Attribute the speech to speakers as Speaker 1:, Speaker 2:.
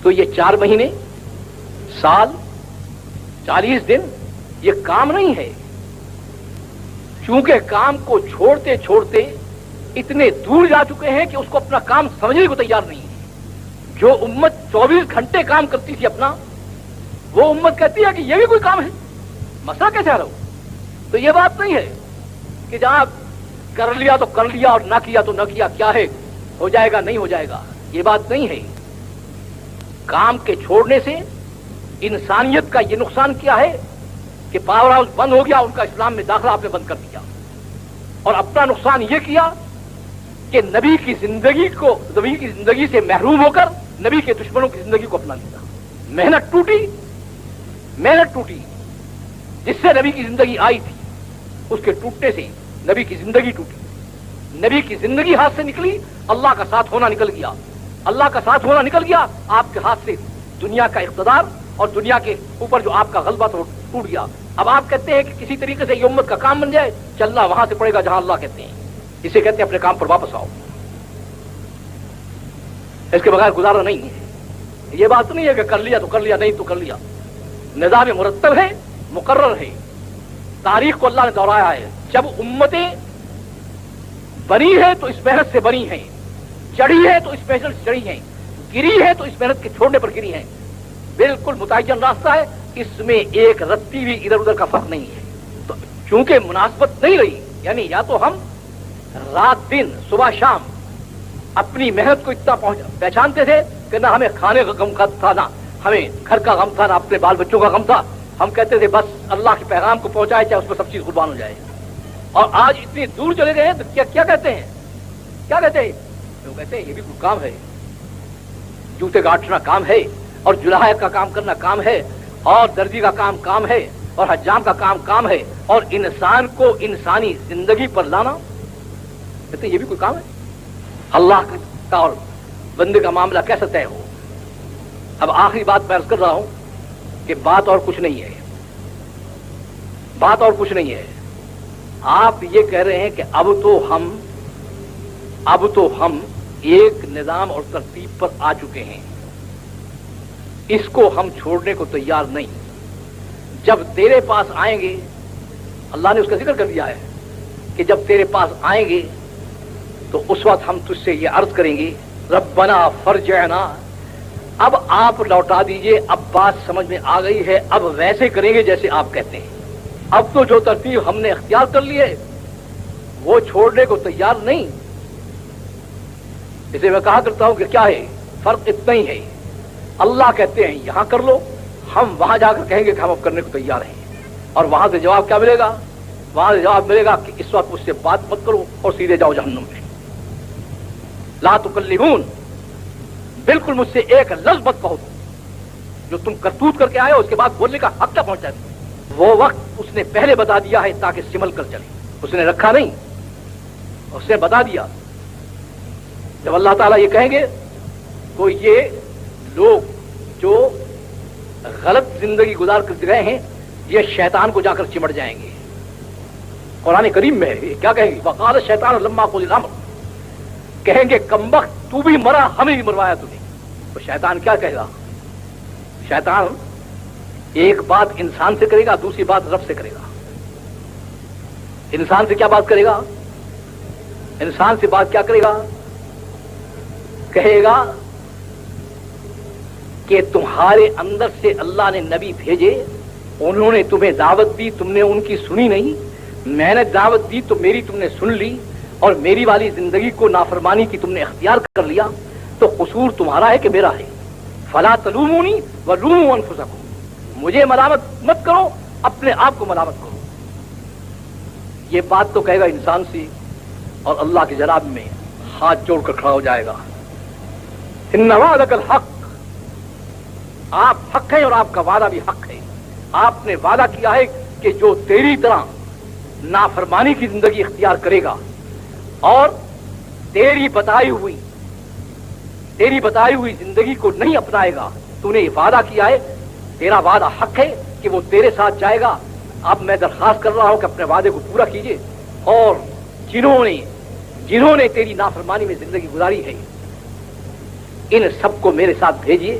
Speaker 1: تو یہ 4 مہینے، سال، 40 دن یہ کام نہیں ہے، چونکہ کام کو چھوڑتے چھوڑتے اتنے دور جا چکے ہیں کہ اس کو اپنا کام سمجھنے کو تیار نہیں ہے۔ جو امت 24 گھنٹے کام کرتی تھی اپنا، وہ امت کہتی ہے کہ یہ بھی کوئی کام ہے، مسئلہ کیسے حل ہو؟ تو یہ بات نہیں ہے کہ جہاں کر لیا تو کر لیا اور نہ کیا تو نہ کیا، کیا ہے ہو جائے گا نہیں ہو جائے گا، یہ بات نہیں ہے۔ کام کے چھوڑنے سے انسانیت کا یہ نقصان کیا ہے کہ پاور ہاؤس بند ہو گیا، ان کا اسلام میں داخلہ آپ نے بند کر دیا، اور اپنا نقصان یہ کیا کہ نبی کی زندگی سے محروم ہو کر نبی کے دشمنوں کی زندگی کو اپنا لیا۔ محنت ٹوٹی جس سے نبی کی زندگی آئی تھی، اس کے ٹوٹنے سے نبی کی زندگی ٹوٹی، نبی کی زندگی ہاتھ سے نکلی، اللہ کا ساتھ ہونا نکل گیا، اللہ کا ساتھ ہونا نکل گیا، آپ کے ہاتھ سے دنیا کا اقتدار اور دنیا کے اوپر جو آپ کا غلبہ تھا وہ ٹوٹ گیا۔ اب آپ کہتے ہیں کہ کسی طریقے سے یہ امت کا کام بن جائے، چلنا وہاں سے پڑے گا جہاں اللہ کہتے ہیں، اسے کہتے ہیں اپنے کام پر واپس آؤ، اس کے بغیر گزارا نہیں ہے۔ یہ بات نہیں ہے کہ کر لیا تو کر لیا، نہیں تو کر لیا، نظام مرتب ہے، مقرر ہے، تاریخ کو اللہ نے دہرایا ہے۔ جب امتیں بنی ہے تو اس محنت سے بنی ہیں، چڑھی ہے تو اس محنت سے چڑھی ہیں، گری ہے تو اس محنت کے چھوڑنے پر گری ہیں، بالکل متعین راستہ ہے، اس میں ایک رتی بھی ادھر ادھر کا فرق نہیں ہے۔ تو چونکہ مناسبت نہیں رہی، یعنی یا تو ہم رات دن صبح شام اپنی محنت کو اتنا پہچانتے تھے کہ نہ ہمیں کھانے کا غم تھا، نہ ہمیں گھر کا غم تھا، نہ اپنے بال بچوں کا غم تھا، ہم کہتے تھے بس اللہ کے پیغام کو پہنچائے چاہے اس پر سب چیز قربان ہو جائے۔ اور آج اتنی دور چلے گئے ہیں تو کیا کہتے ہیں؟ کیا کہتے ہیں؟ وہ کہتے ہیں یہ بھی کوئی کام ہے، جوتے گاٹنا کام ہے، اور جلاح کا کام کرنا کام ہے، اور درزی کا کام ہے، اور حجام کا کام ہے، اور انسان کو انسانی زندگی پر لانا کہتے ہیں یہ بھی کوئی کام ہے؟ اللہ کا اور بندے کا معاملہ کیسے طے ہو؟ اب آخری بات میں عرض کر رہا ہوں کہ بات اور کچھ نہیں ہے، بات اور کچھ نہیں ہے۔ آپ یہ کہہ رہے ہیں کہ اب تو ہم ایک نظام اور ترتیب پر آ چکے ہیں، اس کو ہم چھوڑنے کو تیار نہیں۔ جب تیرے پاس آئیں گے، اللہ نے اس کا ذکر کر دیا ہے کہ جب تیرے پاس آئیں گے تو اس وقت ہم تجھ سے یہ عرض کریں گے ربنا فرجعنا، اب آپ لوٹا دیجئے، اب بات سمجھ میں آ گئی ہے، اب ویسے کریں گے جیسے آپ کہتے ہیں۔ اب تو جو ترتیب ہم نے اختیار کر لی ہے وہ چھوڑنے کو تیار نہیں۔ اسے میں کہا کرتا ہوں کہ کیا ہے فرق؟ اتنا ہی ہے، اللہ کہتے ہیں یہاں کر لو، ہم وہاں جا کر کہیں گے کہ ہم اب کرنے کو تیار ہیں، اور وہاں سے جواب کیا ملے گا؟ وہاں سے جواب ملے گا کہ اس وقت مجھ سے بات مت کرو اور سیدھے جاؤ جہنم میں، لا تکلمون، بالکل مجھ سے ایک لفظ مت کہو، جو تم کرتوت کر کے آئے ہو اس کے بعد بولنے کا حق کیا پہنچا ہے؟ وہ وقت اس نے پہلے بتا دیا ہے تاکہ سمل کر چلے، اس نے رکھا نہیں، اس نے بتا دیا۔ جب اللہ تعالیٰ یہ کہیں گے تو یہ لوگ جو غلط زندگی گزار کر گئے ہیں یہ شیطان کو جا کر چمٹ جائیں گے۔ قرآن کریم میں ہے، کیا کہیں گے؟ وقال الشیطان لما قضی الامر، کہیں گے کمبخت تو بھی مرا، ہمیں بھی مروایا تو نے۔ تو شیطان کیا کہے گا؟ شیطان ایک بات انسان سے کرے گا، دوسری بات رب سے کرے گا۔ انسان سے کیا بات کرے گا؟ انسان سے بات کیا کرے گا؟ کہے گا کہ تمہارے اندر سے اللہ نے نبی بھیجے، انہوں نے تمہیں دعوت دی، تم نے ان کی سنی نہیں، میں نے دعوت دی تو میری تم نے سن لی، اور میری والی زندگی کو نافرمانی کی تم نے اختیار کر لیا، تو قصور تمہارا ہے کہ میرا ہے؟ فلا تلومونی ولوموا انفسکم، مجھے ملامت مت کرو، اپنے آپ کو ملامت کرو۔ یہ بات تو کہے گا انسان سے، اور اللہ کے جناب میں ہاتھ جوڑ کر کھڑا ہو جائے گا۔ ان وعدک الحق، آپ حق ہیں اور آپ کا وعدہ بھی حق ہے۔ آپ نے وعدہ کیا ہے کہ جو تیری طرح نافرمانی کی زندگی اختیار کرے گا اور تیری بتائی ہوئی زندگی کو نہیں اپنائے گا، تو نے یہ وعدہ کیا ہے، تیرا وعدہ حق ہے کہ وہ تیرے ساتھ جائے گا۔ اب میں درخواست کر رہا ہوں کہ اپنے وعدے کو پورا کیجیے، اور جنہوں نے تیری نافرمانی میں زندگی گزاری ہے ان سب کو میرے ساتھ بھیجیے،